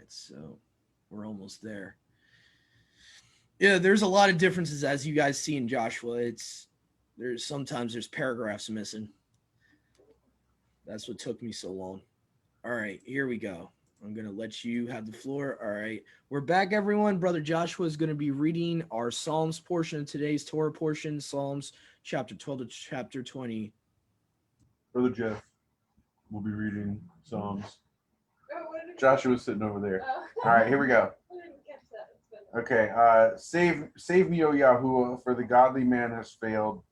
minutes, so we're almost there. Yeah, there's a lot of differences as you guys see in Joshua. There's paragraphs missing. That's what took me so long. All right, here we go. I'm going to let you have the floor. All right. We're back, everyone. Brother Joshua is going to be reading our Psalms portion of today's Torah portion, Psalms chapter 12 to chapter 20. Brother Jeff will be reading Psalms. Joshua's sitting over there. All right, here we go. Okay, save me, O Yahuwah, for the godly man has failed,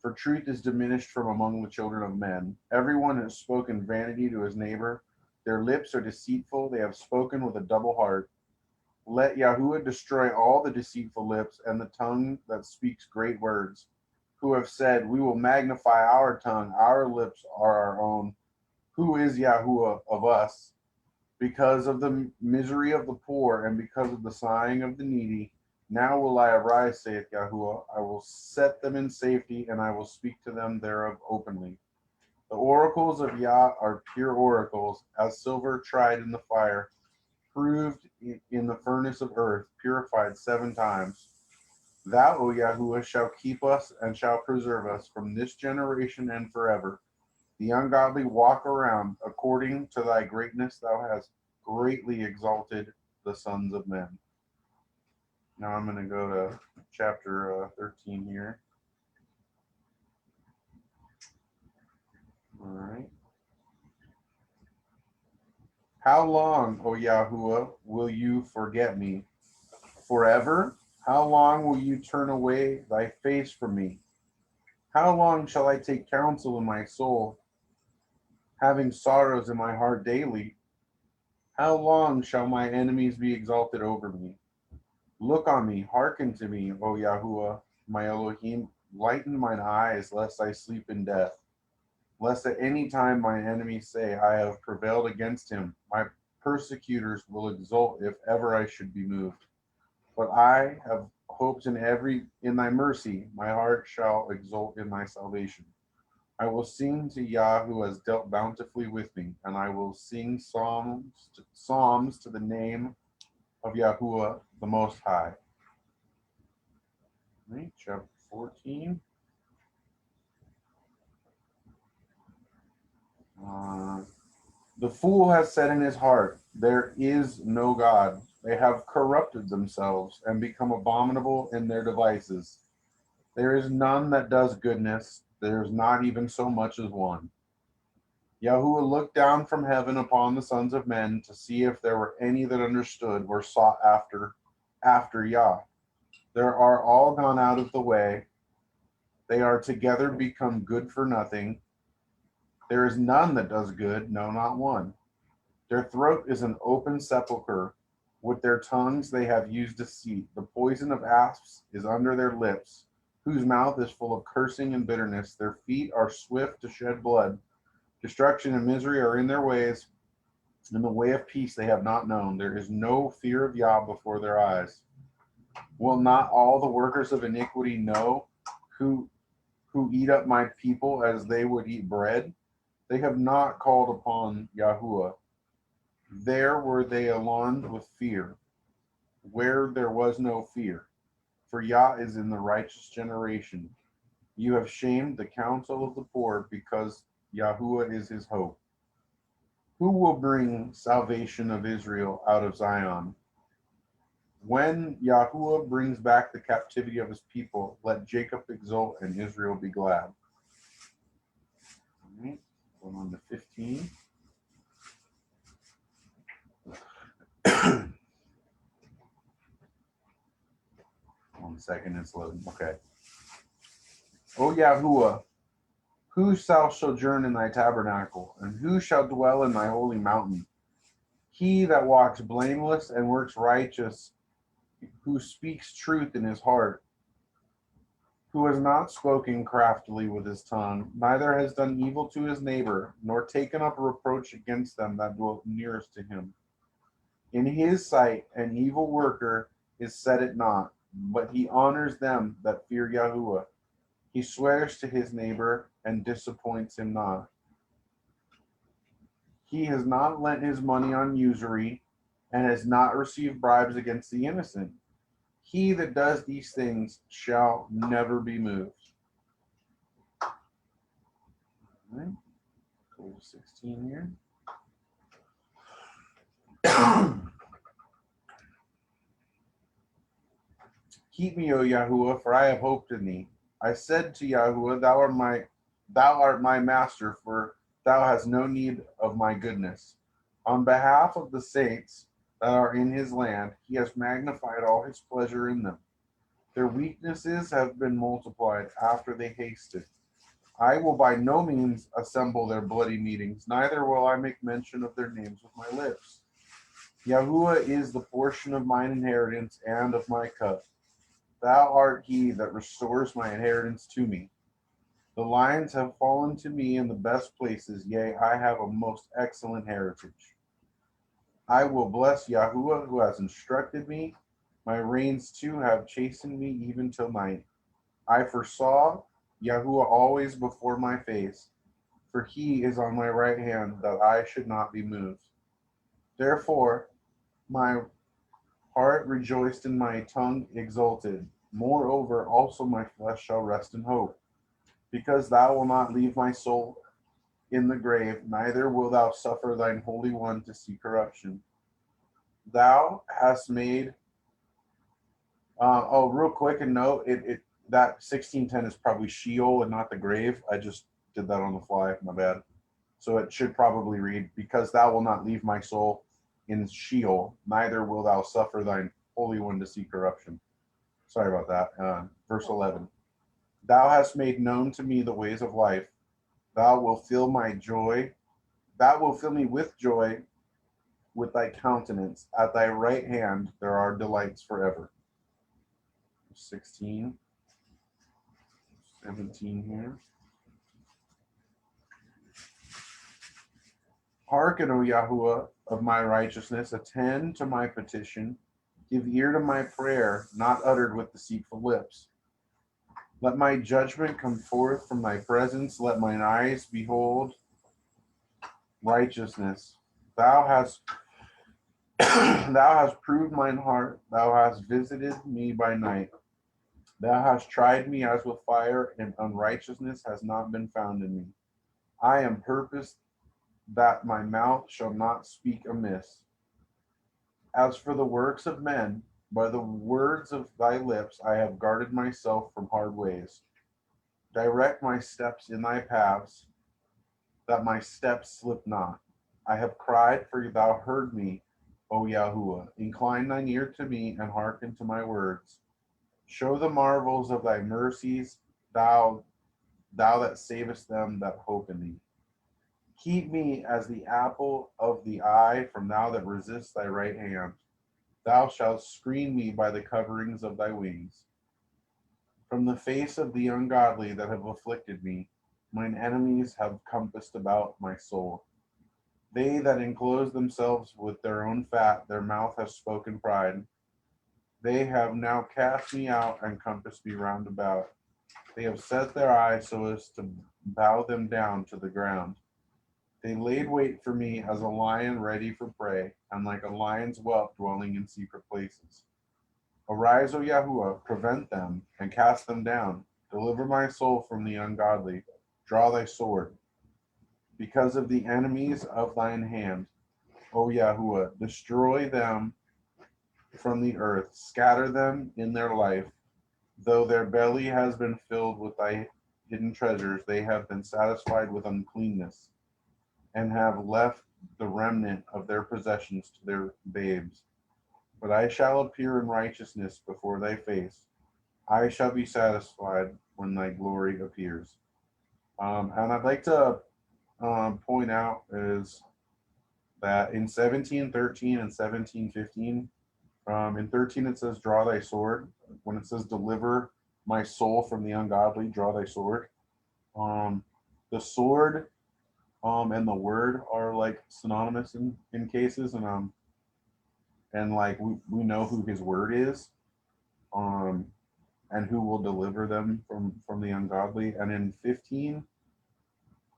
for truth is diminished from among the children of men. Everyone has spoken vanity to his neighbor. Their lips are deceitful, they have spoken with a double heart. Let Yahuwah destroy all the deceitful lips and the tongue that speaks great words, who have said, we will magnify our tongue, our lips are our own. Who is Yahuwah of us? Because of the misery of the poor and because of the sighing of the needy, now will I arise, saith Yahuwah. I will set them in safety, and I will speak to them thereof openly. The oracles of Yah are pure oracles, as silver tried in the fire, proved in the furnace of earth, purified 7 times. Thou, O Yahuwah, shalt keep us and shalt preserve us from this generation and forever. The ungodly walk around. According to thy greatness, thou hast greatly exalted the sons of men. Now I'm going to go to chapter 13 here. All right. How long, O Yahuwah, will you forget me? Forever? How long will you turn away thy face from me? How long shall I take counsel in my soul, having sorrows in my heart daily? How long shall my enemies be exalted over me? Look on me, hearken to me, O Yahuwah, my Elohim. Lighten mine eyes, lest I sleep in death. Lest at any time mine enemies say, I have prevailed against him. My persecutors will exult if ever I should be moved. But I have hoped in thy mercy. My heart shall exult in thy salvation. I will sing to Yah who has dealt bountifully with me, and I will sing psalms to the name of Yahuwah the Most High. Right, chapter 14. The fool has said in his heart, there is no God. They have corrupted themselves and become abominable in their devices. There is none that does goodness. There is not even so much as one. Yahuwah looked down from heaven upon the sons of men to see if there were any that understood or sought after Yah. They are all gone out of the way. They are together become good for nothing. There is none that does good, no, not one. Their throat is an open sepulchre. With their tongues they have used deceit. The poison of asps is under their lips, whose mouth is full of cursing and bitterness. Their feet are swift to shed blood. Destruction and misery are in their ways. In the way of peace they have not known. There is no fear of Yah before their eyes. Will not all the workers of iniquity know, who eat up my people as they would eat bread? They have not called upon Yahuwah. There were they alarmed with fear, where there was no fear. For Yah is in the righteous generation. You have shamed the counsel of the poor, because Yahuwah is his hope. Who will bring salvation of Israel out of Zion? When Yahuwah brings back the captivity of his people, let Jacob exult and Israel be glad. All right, going on to 15. One second, it's loading. Okay. O Yahuwah, who shall sojourn in thy tabernacle, and who shall dwell in thy holy mountain? He that walks blameless and works righteous, who speaks truth in his heart, who has not spoken craftily with his tongue, neither has done evil to his neighbor, nor taken up a reproach against them that dwell nearest to him. In his sight an evil worker is set at naught, but he honors them that fear Yahuwah. He swears to his neighbor and disappoints him not. He has not lent his money on usury, and has not received bribes against the innocent. He that does these things shall never be moved. All right, go to 16 here. Keep me, O Yahuwah, for I have hoped in thee. I said to Yahuwah, thou art my master, for thou hast no need of my goodness. On behalf of the saints that are in his land, he has magnified all his pleasure in them. Their weaknesses have been multiplied after they hasted. I will by no means assemble their bloody meetings, neither will I make mention of their names with my lips. Yahuwah is the portion of mine inheritance and of my cup. Thou art he that restores my inheritance to me. The lions have fallen to me in the best places, yea, I have a most excellent heritage. I will bless Yahuwah who has instructed me. My reins too have chastened me even till night. I foresaw Yahuwah always before my face, for he is on my right hand, that I should not be moved. Therefore my heart rejoiced and my tongue exulted. Moreover, also my flesh shall rest in hope, because thou wilt not leave my soul in the grave, neither wilt thou suffer thine Holy One to see corruption. Thou hast made. Real quick, a note: that 16:10 is probably Sheol and not the grave. I just did that on the fly. My bad. So it should probably read, because thou wilt not leave my soul in Sheol, neither wilt thou suffer thine Holy One to see corruption. Sorry about that. Verse 11. Thou hast made known to me the ways of life. Thou wilt fill my joy. Thou wilt fill me with joy with thy countenance. At thy right hand there are delights forever. 16, 17 here. Hearken, O Yahuwah, of my righteousness, attend to my petition. Give ear to my prayer, not uttered with deceitful lips. Let my judgment come forth from thy presence. Let mine eyes behold righteousness. Thou hast thou hast proved mine heart. Thou hast visited me by night. Thou hast tried me as with fire, and unrighteousness has not been found in me. I am purposed that my mouth shall not speak amiss. As for the works of men, by the words of thy lips I have guarded myself from hard ways. Direct my steps in thy paths, that my steps slip not. I have cried, for thou heard me, O Yahuwah. Incline thine ear to me, and hearken to my words. Show the marvels of thy mercies, thou that savest them that hope in thee. Keep me as the apple of the eye from thou that resists thy right hand. Thou shalt screen me by the coverings of thy wings. From the face of the ungodly that have afflicted me, mine enemies have compassed about my soul. They that enclose themselves with their own fat, their mouth has spoken pride. They have now cast me out and compassed me round about. They have set their eyes so as to bow them down to the ground. They laid wait for me as a lion ready for prey, and like a lion's whelp dwelling in secret places. Arise, O Yahuwah, prevent them, and cast them down. Deliver my soul from the ungodly. Draw thy sword. Because of the enemies of thine hand, O Yahuwah, destroy them from the earth. Scatter them in their life. Though their belly has been filled with thy hidden treasures, they have been satisfied with uncleanness, and have left the remnant of their possessions to their babes. But I shall appear in righteousness before thy face. I shall be satisfied when thy glory appears. And I'd like to point out is that in 17:13 and 17:15, in 13 it says, draw thy sword. When it says, deliver my soul from the ungodly, draw thy sword. The sword and the word are like synonymous in cases, and like we know who his word is, and who will deliver them from the ungodly. And in 15,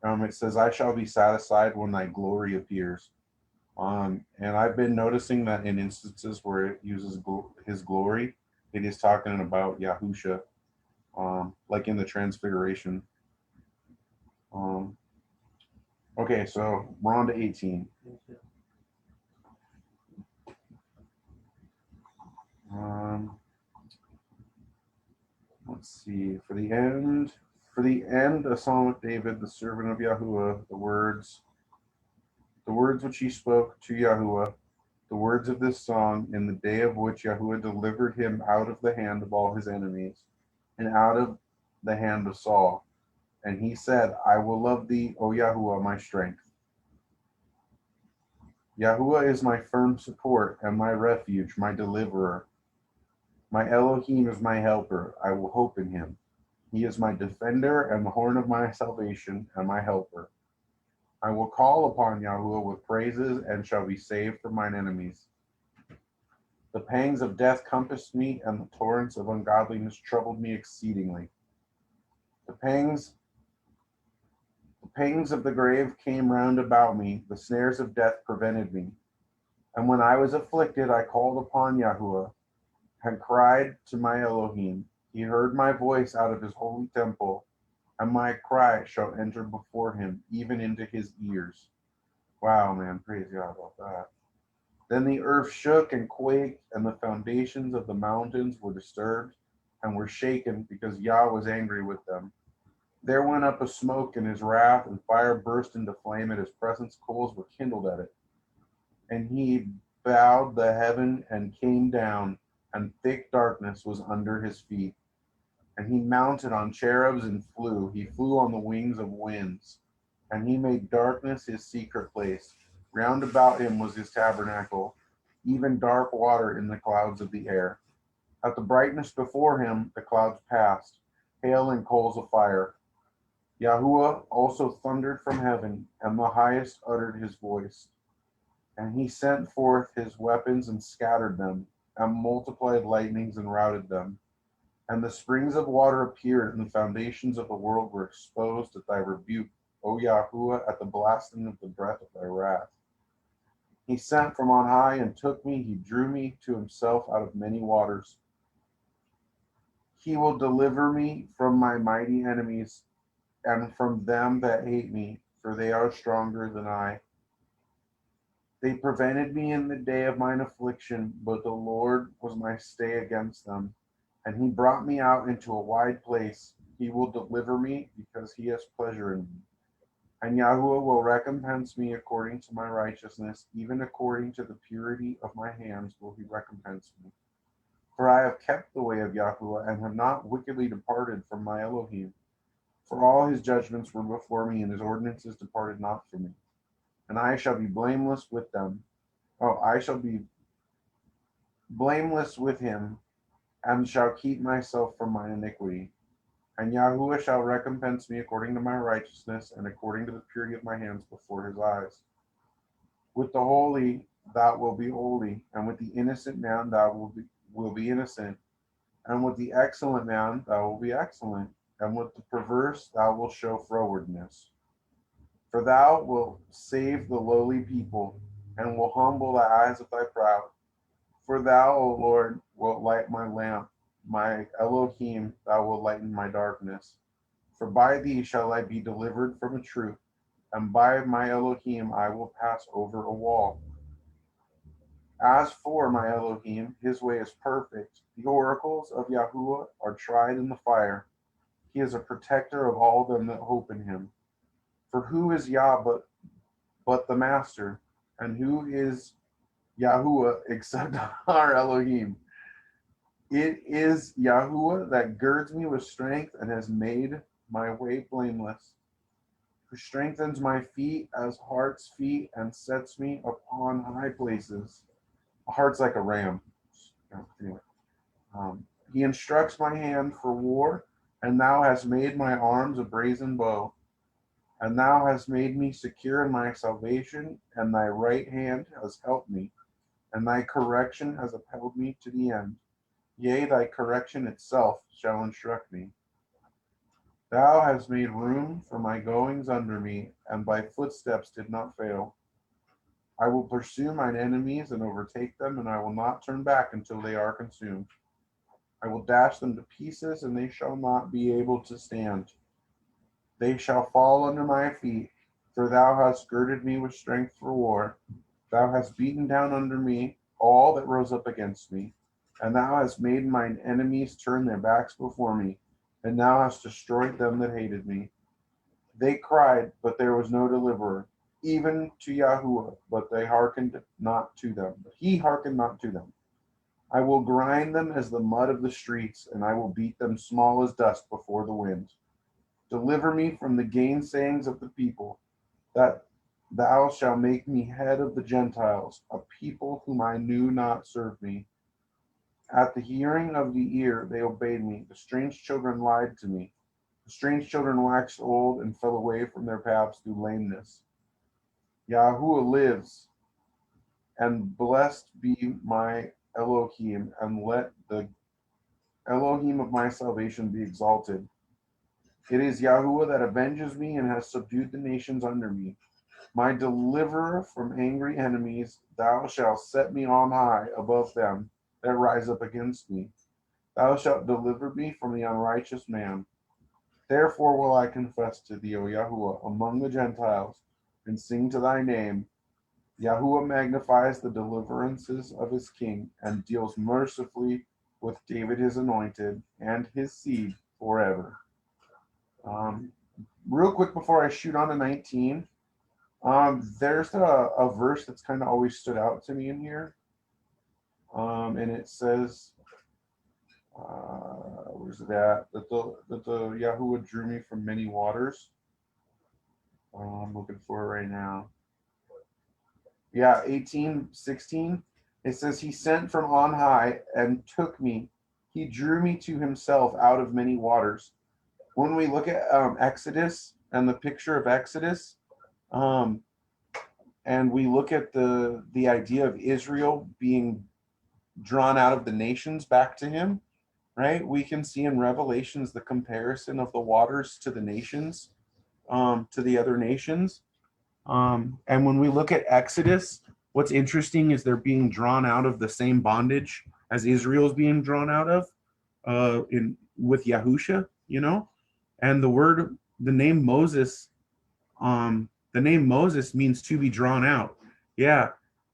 it says, I shall be satisfied when thy glory appears. And I've been noticing that in instances where it uses his glory, it is talking about Yahusha, like in the Transfiguration. Um, okay, so we're on to 18. Um, let's see. For the end, a psalm of David, the servant of Yahuwah, the words which he spoke to Yahuwah, the words of this song in the day of which Yahuwah delivered him out of the hand of all his enemies, and out of the hand of Saul. And he said, I will love thee, O Yahuwah, my strength. Yahuwah is my firm support and my refuge, my deliverer. My Elohim is my helper. I will hope in him. He is my defender and the horn of my salvation and my helper. I will call upon Yahuwah with praises and shall be saved from mine enemies. The pangs of death compassed me, and the torrents of ungodliness troubled me exceedingly. The pangs The pangs of the grave came round about me, the snares of death prevented me. And when I was afflicted, I called upon Yahuwah, and cried to my Elohim. He heard my voice out of his holy temple, and my cry shall enter before him, even into his ears. Wow, man, praise God about that. Then the earth shook and quaked, and the foundations of the mountains were disturbed and were shaken, because Yah was angry with them. There went up a smoke in his wrath, and fire burst into flame at his presence. Coals were kindled at it. And he bowed the heaven and came down, and thick darkness was under his feet. And he mounted on cherubs and flew. He flew on the wings of winds. And he made darkness his secret place. Round about him was his tabernacle, even dark water in the clouds of the air. At the brightness before him, the clouds passed, hail and coals of fire. Yahuwah also thundered from heaven, and the highest uttered his voice. And he sent forth his weapons and scattered them, and multiplied lightnings and routed them. And the springs of water appeared, and the foundations of the world were exposed at thy rebuke, O Yahuwah, at the blasting of the breath of thy wrath. He sent from on high and took me, he drew me to himself out of many waters. He will deliver me from my mighty enemies, and from them that hate me, for they are stronger than I. They prevented me in the day of mine affliction, but the Lord was my stay against them. And he brought me out into a wide place. He will deliver me because he has pleasure in me. And Yahuwah will recompense me according to my righteousness, even according to the purity of my hands will he recompense me. For I have kept the way of Yahuwah and have not wickedly departed from my Elohim. For all his judgments were before me, and his ordinances departed not from me. And I shall be blameless with them. Oh, I shall be blameless with him, and shall keep myself from mine iniquity. And Yahuwah shall recompense me according to my righteousness, and according to the purity of my hands before his eyes. With the holy thou wilt be holy, and with the innocent man thou will be innocent, and with the excellent man thou wilt be excellent, and with the perverse thou wilt show frowardness. For thou wilt save the lowly people, and will humble the eyes of thy proud. For thou, O Lord, wilt light my lamp. My Elohim, thou wilt lighten my darkness. For by thee shall I be delivered from a troop, and by my Elohim I will pass over a wall. As for my Elohim, his way is perfect. The oracles of Yahuwah are tried in the fire. He is a protector of all them that hope in him. For who is Yah but the Master? And who is Yahuwah except our Elohim? It is Yahuwah that girds me with strength and has made my way blameless, who strengthens my feet as hart's feet and sets me upon high places. A heart's like a ram. Anyway, he instructs my hand for war, and thou hast made my arms a brazen bow. And thou hast made me secure in my salvation, and thy right hand has helped me, and thy correction has upheld me to the end. Yea, thy correction itself shall instruct me. Thou hast made room for my goings under me, and thy footsteps did not fail. I will pursue mine enemies and overtake them, and I will not turn back until they are consumed. I will dash them to pieces, and they shall not be able to stand. They shall fall under my feet, for thou hast girded me with strength for war. Thou hast beaten down under me all that rose up against me, and thou hast made mine enemies turn their backs before me, and thou hast destroyed them that hated me. They cried, but there was no deliverer, even to Yahuwah, but they hearkened not to them. But he hearkened not to them. I will grind them as the mud of the streets, and I will beat them small as dust before the wind. Deliver me from the gainsayings of the people, that thou shalt make me head of the Gentiles, a people whom I knew not serve me. At the hearing of the ear they obeyed me. The strange children lied to me. The strange children waxed old and fell away from their paths through lameness. Yahuwah lives, and blessed be my Elohim, and let the Elohim of my salvation be exalted. It is Yahuwah that avenges me and has subdued the nations under me. My deliverer from angry enemies, thou shalt set me on high above them that rise up against me. Thou shalt deliver me from the unrighteous man. Therefore will I confess to thee, O Yahuwah, among the Gentiles, and sing to thy name. Yahuwah magnifies the deliverances of his king, and deals mercifully with David his anointed, and his seed forever. Um, Real quick before I shoot on to 19, there's a verse that's kind of always stood out to me in here, and it says, where's it at? That the Yahuwah drew me from many waters. I'm looking for it right now. Yeah, 18:16. It says, He sent from on high and took me. He drew me to himself out of many waters. When we look at Exodus and the picture of Exodus, um, and we look at the idea of Israel being drawn out of the nations back to him, right? We can see in Revelations the comparison of the waters to the nations, to the other nations. And when we look at Exodus, what's interesting is they're being drawn out of the same bondage as Israel's being drawn out of, in with Yahusha, you know. And the name Moses, the name Moses means to be drawn out. Yeah,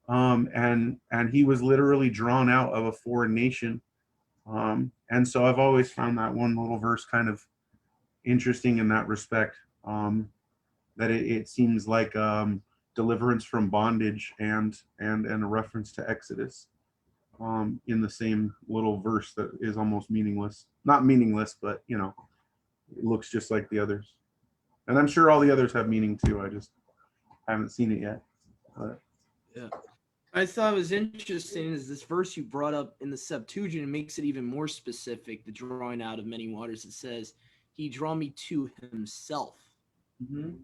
and he was literally drawn out of a foreign nation. And so I've always found that one little verse kind of interesting in that respect. That it seems like deliverance from bondage and a reference to Exodus, in the same little verse that is almost meaningless. Not meaningless, but it looks just like the others. And I'm sure all the others have meaning too. I just haven't seen it yet. But Yeah. I thought it was interesting is this verse you brought up in the Septuagint makes it even more specific. The drawing out of many waters. It says, "He draw me to himself mhm.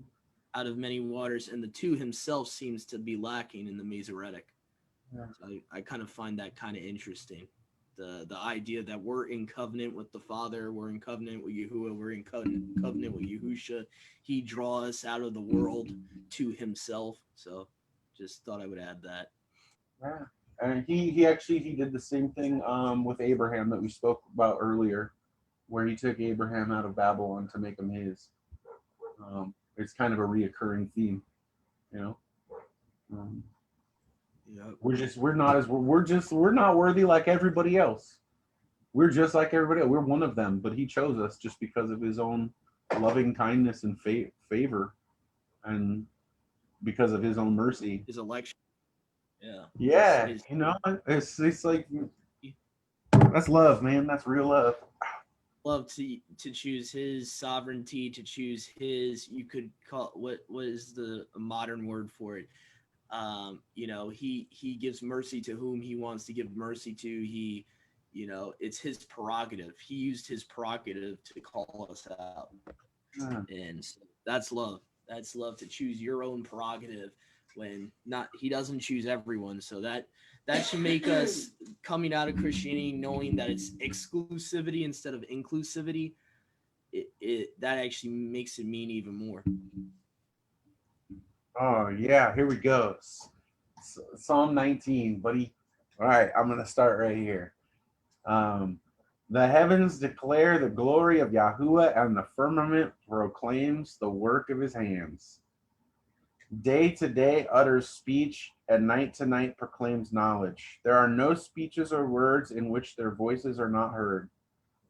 out of many waters," and the "to himself" seems to be lacking in the Masoretic. Yeah. So I kind of find that kind of interesting. The idea that we're in covenant with the Father, we're in covenant with Yahuwah, we're in covenant with Yahusha. He draw us out of the world to himself. So just thought I would add that. Yeah. And he did the same thing with Abraham that we spoke about earlier, where he took Abraham out of Babylon to make him his. It's kind of a reoccurring theme, you know. Um, Yep. we're not worthy like everybody else. We're just like everybody else. We're one of them, but he chose us just because of his own loving kindness and favor, and because of his own mercy. His election. Yeah. Yeah, His it's like that's love, man. That's real love. love to choose his sovereignty, to choose his, you could call, what is the modern word for it? He gives mercy to whom he wants to give mercy to. It's his prerogative. He used his prerogative to call us out. Yeah. And so that's love. That's love, to choose your own prerogative when not he doesn't choose everyone. So that should make us, coming out of Christianity, knowing that it's exclusivity instead of inclusivity. It that actually makes it mean even more. Oh yeah, here we go. Psalm 19, buddy. All right, I'm going to start right here. The heavens declare the glory of Yahuwah, and the firmament proclaims the work of his hands. Day to day utters speech, and night to night proclaims knowledge. There are no speeches or words in which their voices are not heard.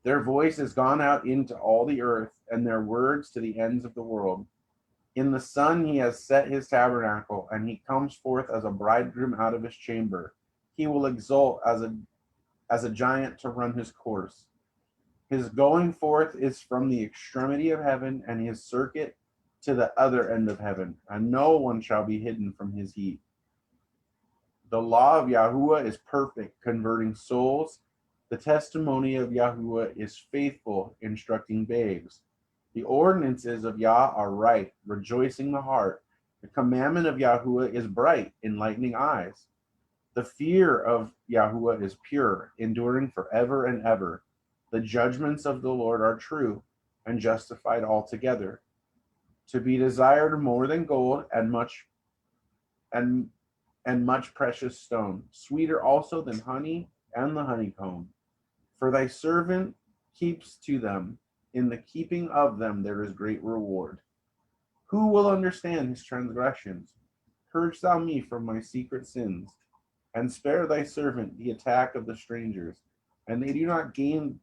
Their voice has gone out into all the earth, and their words to the ends of the world. In the sun he has set his tabernacle, and he comes forth as a bridegroom out of his chamber. He will exult as a giant to run his course. His going forth is from the extremity of heaven, and his circuit to the other end of heaven, and no one shall be hidden from his heat. The law of Yahuwah is perfect, converting souls. The testimony of Yahuwah is faithful, instructing babes. The ordinances of Yah are right, rejoicing the heart. The commandment of Yahuwah is bright, enlightening eyes. The fear of Yahuwah is pure, enduring forever and ever. The judgments of the Lord are true and justified altogether. To be desired more than gold and and much precious stone, sweeter also than honey and the honeycomb. For thy servant keeps to them. In the keeping of them there is great reward. Who will understand his transgressions? Purge thou me from my secret sins, and spare thy servant the attack of the strangers, and they do not gain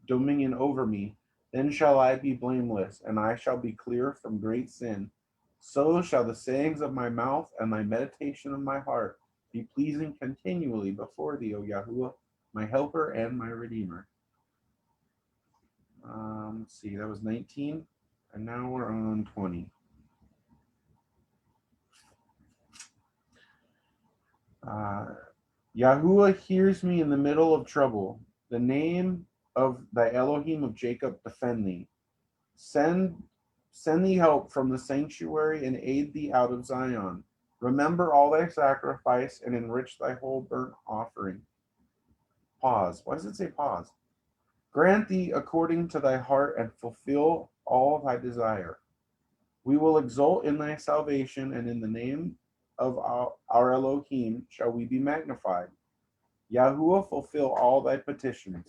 dominion over me. Then shall I be blameless, and I shall be clear from great sin. So shall the sayings of my mouth and the meditation of my heart be pleasing continually before thee, O Yahuwah, my helper and my redeemer. Let's see, that was 19, and now we're on 20. Yahuwah hears me in the middle of trouble. The name of thy Elohim of Jacob defend thee. Send thee help from the sanctuary and aid thee out of Zion. Remember all thy sacrifice and enrich thy whole burnt offering. Pause. Why does it say pause? Grant thee according to thy heart and fulfill all thy desire. We will exult in thy salvation, and in the name of our Elohim shall we be magnified. Yahuwah, fulfill all thy petitions.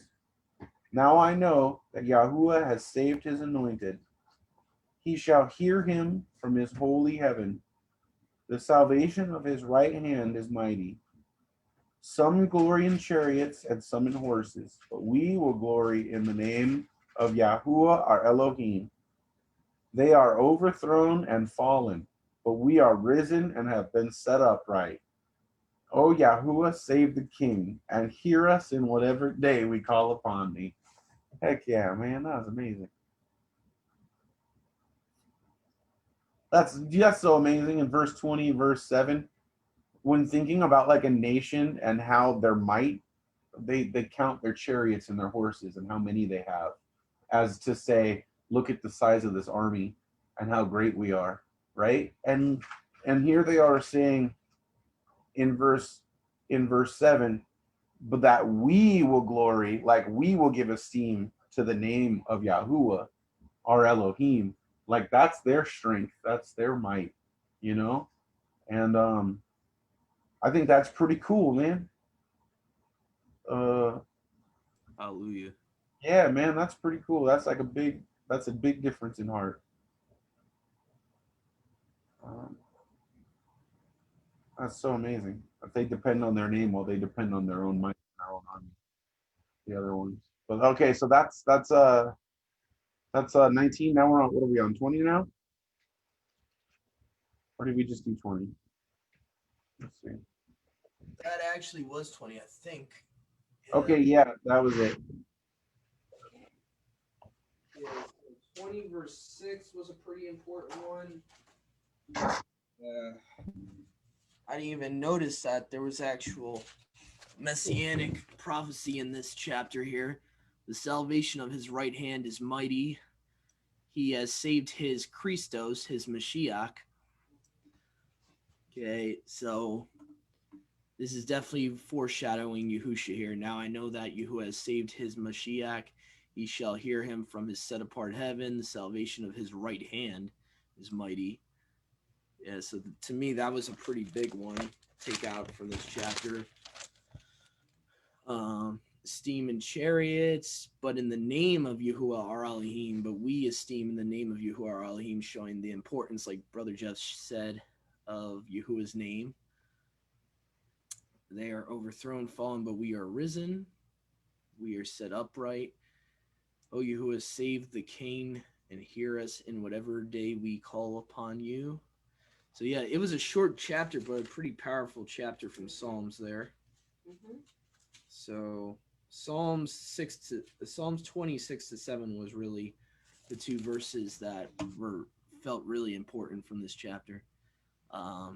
Now I know that Yahuwah has saved his anointed. He shall hear him from his holy heaven. The salvation of his right hand is mighty. Some glory in chariots and some in horses, but we will glory in the name of Yahuwah our Elohim. They are overthrown and fallen, but we are risen and have been set upright. O Yahuwah, save the king, and hear us in whatever day we call upon thee. Heck yeah, man, that was amazing. That's so amazing. In verse 20, verse 7, when thinking about like a nation and how their might, they count their chariots and their horses and how many they have, as to say, look at the size of this army and how great we are, right? And here they are saying in verse 7, but that we will glory, like we will give esteem to the name of Yahuwah, our Elohim. Like that's their strength, that's their might, you know? And I think that's pretty cool, man. Hallelujah. Yeah, man, that's pretty cool. That's a big difference in heart. That's so amazing. If they depend on their name, well, they depend on their own might, their own army. The other ones, but okay, so that's 19. Now we're on. What are we on? 20 now? Or did we just do 20? Let's see. That actually was 20, I think. Yeah. Okay, yeah, that was it. Yeah, so 20 verse 6 was a pretty important one. I didn't even notice that there was actual messianic prophecy in this chapter here. The salvation of his right hand is mighty. He has saved his Christos, his Mashiach. Okay, so this is definitely foreshadowing Yahusha here. Now I know that Yahuwah has saved his Mashiach. He shall hear him from his set apart heaven. The salvation of his right hand is mighty. Yeah, so to me, that was a pretty big one. take out from this chapter. Esteem in chariots, but in the name of Yahuwah our Elohim, but we esteem in the name of Yahuwah our Elohim, showing the importance, like Brother Jeff said, of Yahuwah's name. They are overthrown, fallen, but we are risen. We are set upright. O Yahuwah, save the king and hear us in whatever day we call upon you. So yeah, it was a short chapter, but a pretty powerful chapter from Psalms there. Mm-hmm. So Psalms 26 to 7 was really the two verses that felt really important from this chapter. Yeah.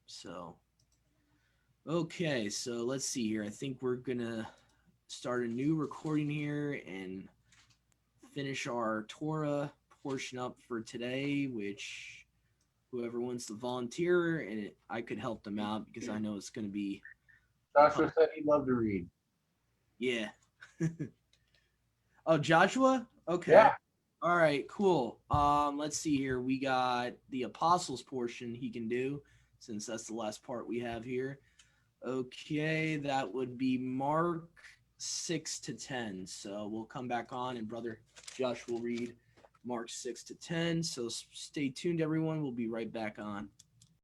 So okay, so let's see here. I think we're gonna start a new recording here and finish our Torah portion up for today, which whoever wants to volunteer, and I could help them out because I know it's going to be. Joshua said he'd love to read. Yeah. Oh, Joshua? Okay. Yeah. All right, cool. Let's see here. We got the apostles portion he can do, since that's the last part we have here. Okay, that would be Mark 6 to 10. So we'll come back on, and Brother Josh will read Mark 6 to 10. So stay tuned, everyone. We'll be right back on.